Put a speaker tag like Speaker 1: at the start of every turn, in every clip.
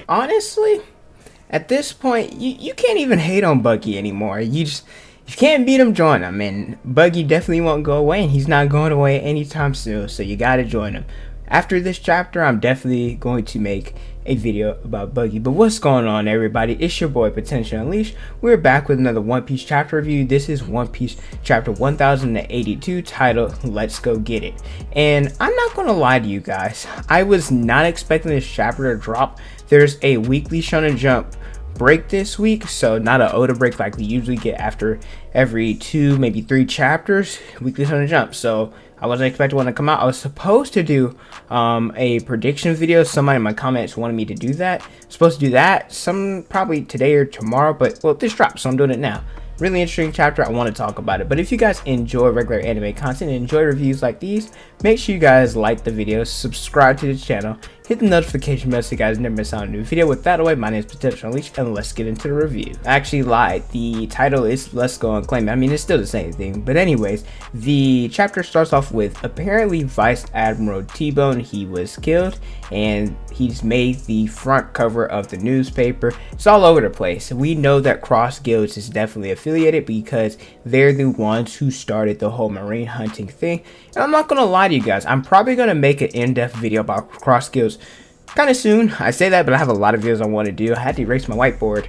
Speaker 1: Honestly, at this point, you can't even hate on Buggy anymore. You can't beat him, join him, and Buggy definitely won't go away, and he's not going away anytime soon. So you gotta join him. After this chapter, I'm definitely going to make a video about Buggy. But what's going on, everybody? It's your boy Potential Unleashed. We're back with another One Piece chapter review. This is One Piece chapter 1082, titled Let's Go Get It. And I'm not gonna lie to you guys, I was not expecting this chapter to drop. There's a weekly Shonen Jump break this week, so not an Oda break like we usually get after every 2 maybe 3 chapters. Weekly Shonen Jump, so I wasn't expecting one to come out. I was supposed to do a prediction video. Somebody in my comments wanted me to do that. I'm supposed to do that probably today or tomorrow, but well, this dropped, so I'm doing it now. Really interesting chapter. I want to talk about it. But if you guys enjoy regular anime content and enjoy reviews like these, make sure you guys like the video, subscribe to the channel, hit the notification bell so you guys never miss out on a new video. With that away, my name is Potential Unleashed, and let's get into the review. I actually lied. The title is Let's Go and Claim It. I mean, it's still the same thing. But anyways, the chapter starts off with apparently Vice Admiral T-Bone. He was killed, and he's made the front cover of the newspaper. It's all over the place. We know that Cross Guilds is definitely affiliated because they're the ones who started the whole marine hunting thing. And I'm not gonna lie to you guys, I'm probably gonna make an in-depth video about Cross Guilds kind of soon. I say that, but I have a lot of videos I want to do. I had to erase my whiteboard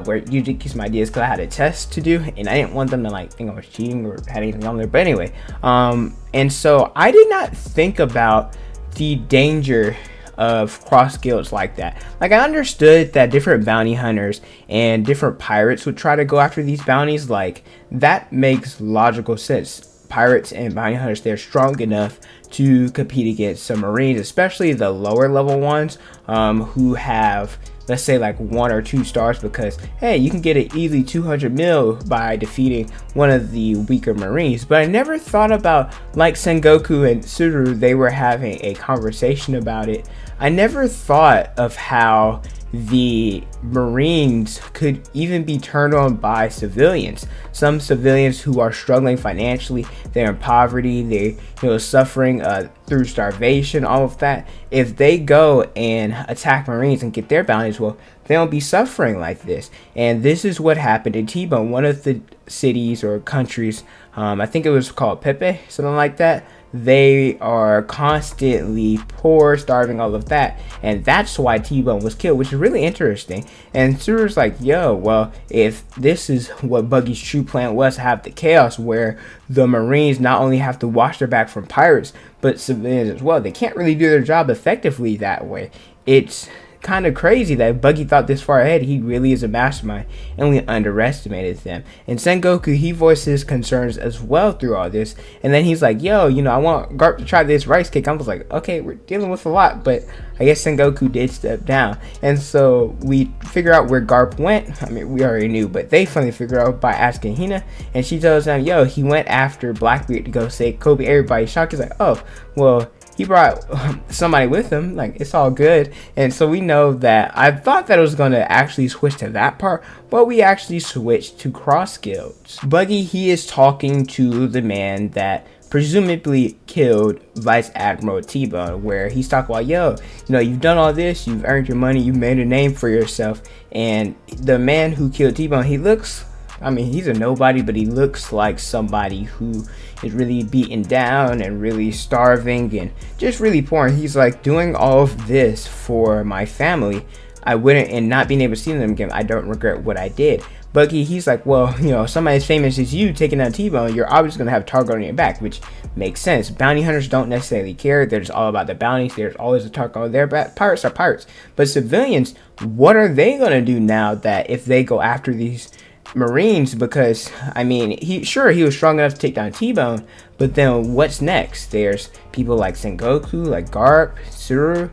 Speaker 1: where it usually keeps my ideas because I had a test to do, and I didn't want them to like think I was cheating or had anything on there. But anyway, and so I did not think about the danger of cross guilds like that. Like, I understood that different bounty hunters and different pirates would try to go after these bounties. Like, that makes logical sense. Pirates and bounty hunters, they're strong enough to compete against submarines, especially the lower level ones who have, let's say, like 1 or 2 stars, because hey, you can get an easy 200 mil by defeating one of the weaker marines. But I never thought about, like, Sengoku and Tsuru, they were having a conversation about it. I never thought of how the marines could even be turned on by civilians. Some civilians who are struggling financially, they're in poverty, they're suffering through starvation, all of that. If they go and attack marines and get their bounties, well, they won't be suffering like this. And this is what happened in T-Bone, one of the cities or countries, I think it was called Pepe, something like that. They are constantly poor, starving, all of that, and that's why T-Bone was killed, which is really interesting. And Tsuru's like, yo, well, if this is what Buggy's true plan was, to have the chaos where the marines not only have to watch their back from pirates but civilians as well, they can't really do their job effectively that way. It's kind of crazy that Buggy thought this far ahead. He really is a mastermind, and we underestimated them. And Sengoku, he voices concerns as well through all this, and then he's like, yo, I want Garp to try this rice cake. I was like, okay, we're dealing with a lot, but I guess Sengoku did step down. And so we figure out where Garp went. I mean, we already knew, but they finally figure out by asking Hina, and she tells them, yo, he went after Blackbeard to go save Kobe. Everybody shocked. Is like, oh, well, he brought somebody with him, like, it's all good. And so we know that I thought that it was going to actually switch to that part, but we actually switched to cross guilds. Buggy, he is talking to the man that presumably killed Vice Admiral T-Bone, where he's talking about, yo, you've done all this, you've earned your money, you've made a name for yourself. And the man who killed T-Bone, he looks, I mean, he's a nobody, but he looks like somebody who is really beaten down and really starving and just really poor. And he's like, doing all of this for my family, I wouldn't, and not being able to see them again, I don't regret what I did. Buggy, he's like, well, somebody as famous as you taking out T-Bone, you're obviously going to have a target on your back, which makes sense. Bounty hunters don't necessarily care. They're just all about the bounties. There's always a target on their back. Pirates are pirates. But civilians, what are they going to do now that if they go after these marines? Because I mean, he was strong enough to take down T-Bone, but then what's next? There's people like Sengoku, like Garp, Tsuru,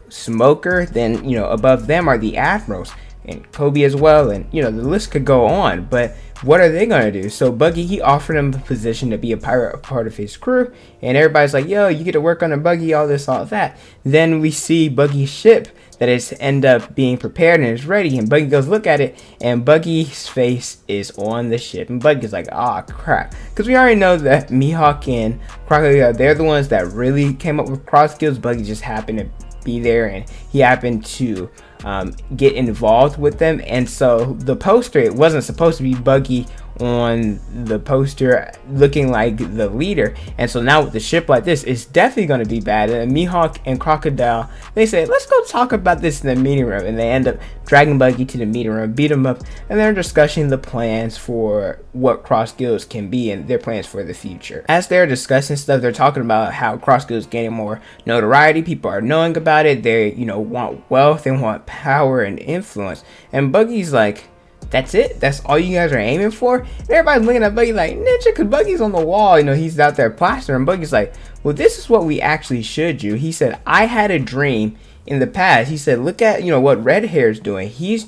Speaker 1: Smoker. Then above them are the admirals and Kobe as well, and the list could go on. But what are they gonna do? So Buggy, he offered him a position to be a pirate, a part of his crew, and everybody's like, yo, you get to work on a Buggy, all this, all that. Then we see Buggy's ship that is end up being prepared and is ready, and Buggy goes look at it, and Buggy's face is on the ship, and Buggy's like, ah, crap, because we already know that Mihawk and Crocodile, they're the ones that really came up with cross skills. Buggy just happened to be there, and he happened to get involved with them. And so the poster, it wasn't supposed to be Buggy on the poster looking like the leader, and so now with the ship like this, it's definitely going to be bad. And Mihawk and Crocodile, they say, let's go talk about this in the meeting room, and they end up dragging Buggy to the meeting room, beat him up, and they're discussing the plans for what Cross Guilds can be and their plans for the future. As they're discussing stuff, they're talking about how Cross Guilds gaining more notoriety, people are knowing about it, they want wealth, they want power and influence, and Buggy's like, that's it? That's all you guys are aiming for? And everybody's looking at Buggy like, ninja, because Buggy's on the wall. He's out there plastering. Buggy's like, well, this is what we actually should do. He said, I had a dream in the past. He said, look at, what Red Hair's doing. He's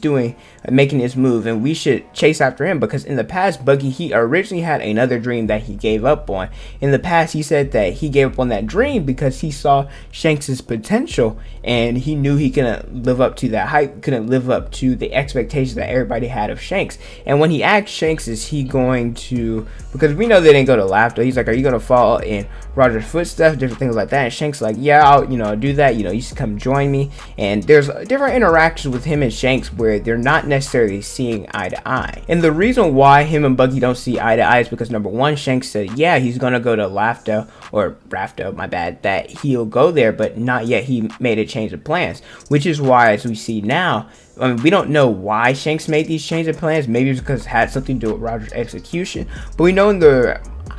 Speaker 1: making his move, and we should chase after him, because in the past, Buggy, he originally had another dream that he gave up on. In the past, he said that he gave up on that dream because he saw Shanks's potential, and he knew he couldn't live up to that hype, couldn't live up to the expectations that everybody had of Shanks. And when he asked Shanks, is he going to, because we know they didn't go to Laughter, he's like, are you going to follow in Roger's footsteps, different things like that? And Shanks like, yeah, I'll, do that, you should come join me. And there's different interactions with him and Shanks where they're not necessarily seeing eye to eye. And the reason why him and Buggy don't see eye to eye is because, number one, Shanks said, yeah, he's gonna go to Laughter, or Rafto, my bad, that he'll go there, but not yet he made a change of plans, which is why, as we see now, we don't know why Shanks made these change of plans. Maybe it's because it had something to do with Roger's execution, but we know in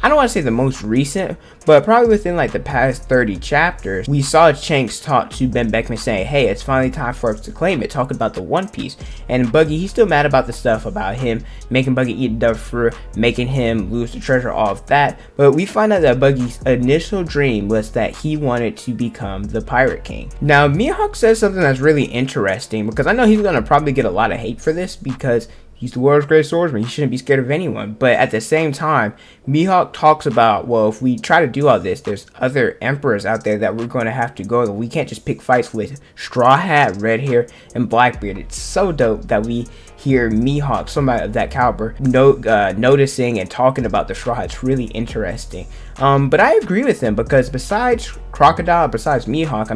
Speaker 1: I don't want to say the most recent, but probably within like the past 30 chapters, we saw Shanks talk to Ben Beckman saying, hey, it's finally time for us to claim it, talking about the One Piece. And Buggy, he's still mad about the stuff about him making Buggy eat the fruit, making him lose the treasure, all of that. But we find out that Buggy's initial dream was that he wanted to become the Pirate King. Now, Mihawk says something that's really interesting, because I know he's going to probably get a lot of hate for this, because he's the world's greatest swordsman. He shouldn't be scared of anyone. But at the same time, Mihawk talks about, well, if we try to do all this, there's other emperors out there that we're going to have to go. We can't just pick fights with Straw Hat, Red Hair, and Blackbeard. It's so dope that we hear Mihawk, somebody of that caliber, noticing and talking about the Straw Hat. It's really interesting. But I agree with him, because besides Crocodile, besides Mihawk,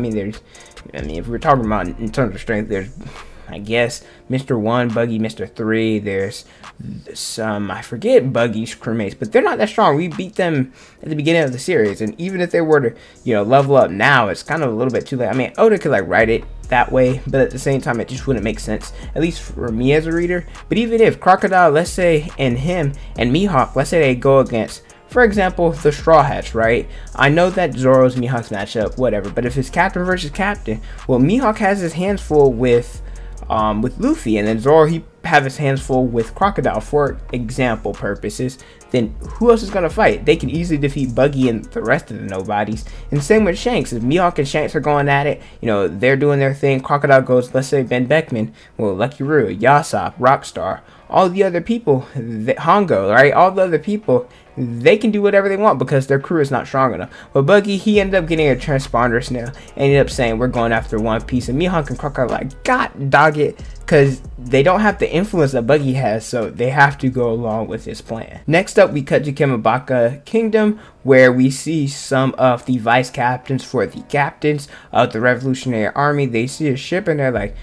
Speaker 1: if we're talking about in terms of strength, there's, I guess, Mr. 1, Buggy, Mr. 3, there's some, I forget Buggy's crewmates, but they're not that strong. We beat them at the beginning of the series, and even if they were to, level up now, it's kind of a little bit too late. Oda could write it that way, but at the same time, it just wouldn't make sense, at least for me as a reader. But even if Crocodile, let's say, and him and Mihawk, let's say they go against, for example, the Straw Hats, right? I know that Zoro's Mihawk's matchup, whatever, but if it's captain versus captain, well, Mihawk has his hands full with Luffy, and then Zoro, he have his hands full with Crocodile, for example purposes. Then who else is going to fight? They can easily defeat Buggy and the rest of the nobodies. And same with Shanks. If Mihawk and Shanks are going at it, they're doing their thing. Crocodile goes, let's say Ben Beckman, well, Lucky Roo, Yasop, Rockstar, all the other people, Hongo, right? All the other people, they can do whatever they want because their crew is not strong enough. But Buggy, he ended up getting a transponder snail, ended up saying, we're going after One Piece. And Mihawk and Crocodile are like, God dog it, because they don't have the influence that Buggy has, so they have to go along with his plan. Next up, we cut to Kimabaka Kingdom, where we see some of the vice captains for the captains of the Revolutionary Army. They see a ship and they're like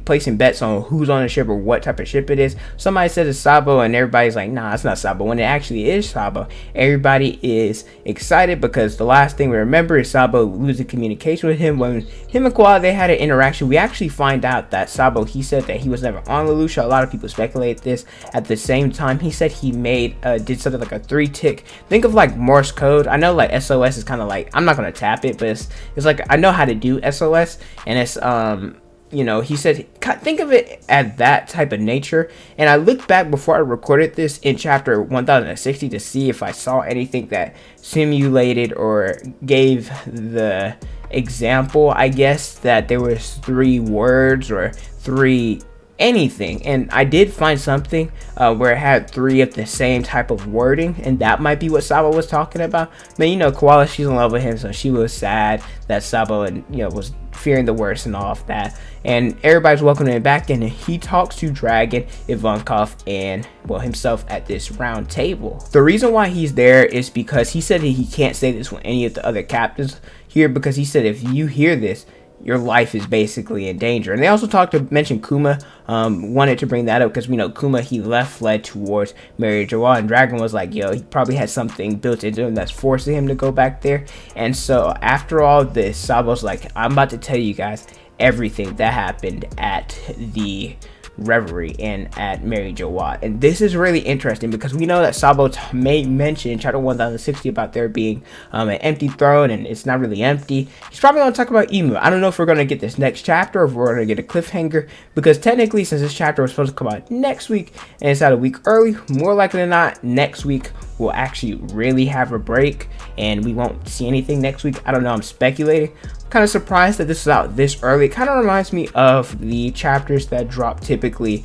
Speaker 1: placing bets on who's on the ship or what type of ship it is. Somebody says it's Sabo, and everybody's like, nah, it's not Sabo. When it actually is Sabo, everybody is excited, because the last thing we remember is Sabo losing communication with him. When him and Koala, they had an interaction, we actually find out that Sabo, he said that he was never on Lelouch. A lot of people speculate this. At the same time, he said he did something like a 3-tick. Think of like Morse code. I know like SOS is kind of like, I'm not gonna tap it, but it's like, I know how to do SOS, and it's he said, think of it as that type of nature. And I looked back before I recorded this in chapter 1060 to see if I saw anything that simulated or gave the example, I guess, that there was 3 words or 3 anything, and I did find something where it had 3 of the same type of wording, and that might be what Sabo was talking about. But Koala, she's in love with him, so she was sad that Sabo was fearing the worst and all of that. And everybody's welcoming him back, and he talks to Dragon, Ivonkov, and himself at this round table. The reason why he's there is because he said that he can't say this with any of the other captains here, because he said if you hear this, your life is basically in danger. And they also mentioned Kuma, wanted to bring that up because we know Kuma, he fled towards Mary Joa, and Dragon was like, yo, he probably had something built into him that's forcing him to go back there. And so after all this, Sabo's like, I'm about to tell you guys everything that happened at the Reverie and at Mary Joa. And this is really interesting because we know that Sabo may mention in chapter 1060 about there being an empty throne, and it's not really empty. He's probably going to talk about Emu. I don't know if we're going to get this next chapter or if we're going to get a cliffhanger, because technically, since this chapter was supposed to come out next week and it's out a week early, more likely than not, next week we'll actually really have a break and we won't see anything next week. I don't know, I'm speculating. Kind of surprised that this is out this early. It kind of reminds me of the chapters that drop typically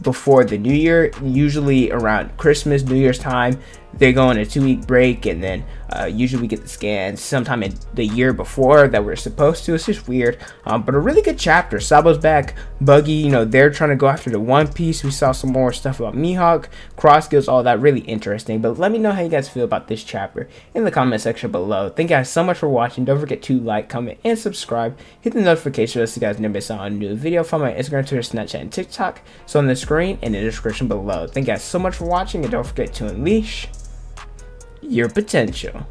Speaker 1: before the new year, usually around Christmas, New Year's time. They go on a 2-week break, and then usually we get the scans sometime in the year before that we're supposed to. It's just weird, but a really good chapter. Sabo's back. Buggy, they're trying to go after the One Piece. We saw some more stuff about Mihawk, cross skills, all that, really interesting. But let me know how you guys feel about this chapter in the comment section below. Thank you guys so much for watching. Don't forget to like, comment, and subscribe. Hit the notification bell so you guys never miss out on a new video. Follow my Instagram, Twitter, Snapchat, and TikTok. So on the screen and in the description below. Thank you guys so much for watching, and don't forget to unleash your potential.